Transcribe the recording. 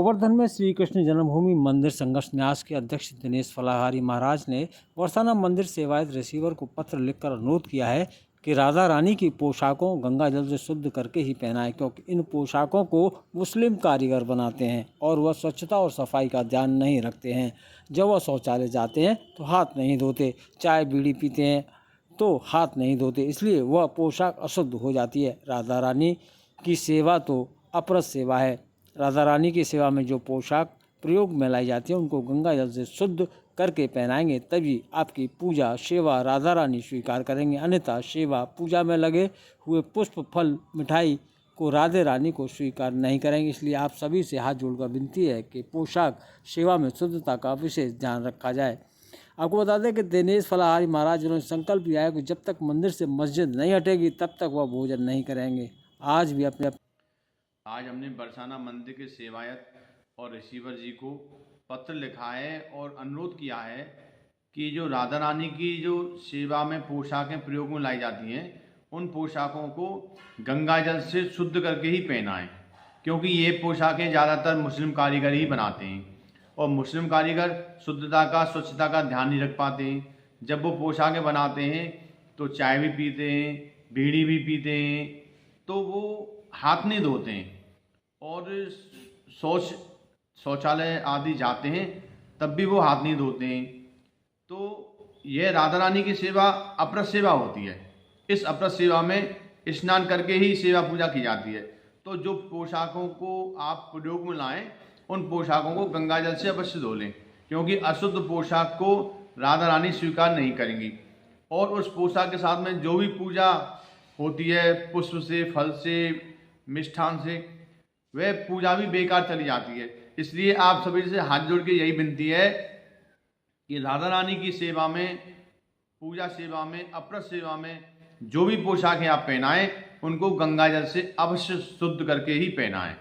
गोवर्धन में श्री कृष्ण जन्मभूमि मंदिर संघर्ष न्यास के अध्यक्ष दिनेश फलाहारी महाराज ने बरसाना मंदिर सेवायत रिसीवर को पत्र लिखकर अनुरोध किया है कि राधा रानी की पोशाकों गंगा जल से शुद्ध करके ही पहनाएं, क्योंकि इन पोशाकों को मुस्लिम कारीगर बनाते हैं और वह स्वच्छता और सफाई का ध्यान नहीं रखते हैं। जब वह शौचालय जाते हैं तो हाथ नहीं धोते, चाय बीड़ी पीते हैं तो हाथ नहीं धोते, इसलिए वह पोशाक अशुद्ध हो जाती है। राधा रानी की सेवा तो अपरत सेवा है। राधा रानी की सेवा में जो पोशाक प्रयोग में लाई जाती है उनको गंगा जल से शुद्ध करके पहनाएंगे, तभी आपकी पूजा सेवा राधा रानी स्वीकार करेंगे, अन्यथा सेवा पूजा में लगे हुए पुष्प फल मिठाई को राधे रानी को स्वीकार नहीं करेंगे। इसलिए आप सभी से हाथ जोड़कर विनती है कि पोशाक सेवा में शुद्धता का विशेष ध्यान रखा जाए। आपको बता दें कि दिनेश फलाहारी महाराज जिन्होंने संकल्प लिया है कि जब तक मंदिर से मस्जिद नहीं हटेगी तब तक वह भोजन नहीं करेंगे। आज हमने बरसाना मंदिर के सेवायत और रिसीवर जी को पत्र लिखा है और अनुरोध किया है कि जो राधा रानी की जो सेवा में पोशाकें प्रयोग में लाई जाती हैं उन पोशाकों को गंगा जल से शुद्ध करके ही पहनाएं, क्योंकि ये पोशाकें ज़्यादातर मुस्लिम कारीगर ही बनाते हैं और मुस्लिम कारीगर शुद्धता का स्वच्छता का ध्यान नहीं रख पाते हैं। जब वो पोशाकें बनाते हैं तो चाय भी पीते हैं, बीड़ी भी पीते हैं, तो वो हाथ नहीं धोते हैं और शौचालय आदि जाते हैं तब भी वो हाथ नहीं धोते हैं। तो यह राधा रानी की सेवा अपरत सेवा होती है। इस अपरत सेवा में स्नान करके ही सेवा पूजा की जाती है। तो जो पोशाकों को आप प्रयोग में लाएं उन पोशाकों को गंगा जल से अवश्य धो लें, क्योंकि अशुद्ध पोशाक को राधा रानी स्वीकार नहीं करेंगी। और उस पोशाक के साथ में जो भी पूजा होती है पुष्प से, फल से, मिष्ठान से, वह पूजा भी बेकार चली जाती है। इसलिए आप सभी से हाथ जोड़ के यही विनती है कि राधा रानी की सेवा में, पूजा सेवा में, अपरत सेवा में जो भी पोशाकें आप पहनाएं उनको गंगा जल से अवश्य शुद्ध करके ही पहनाएं।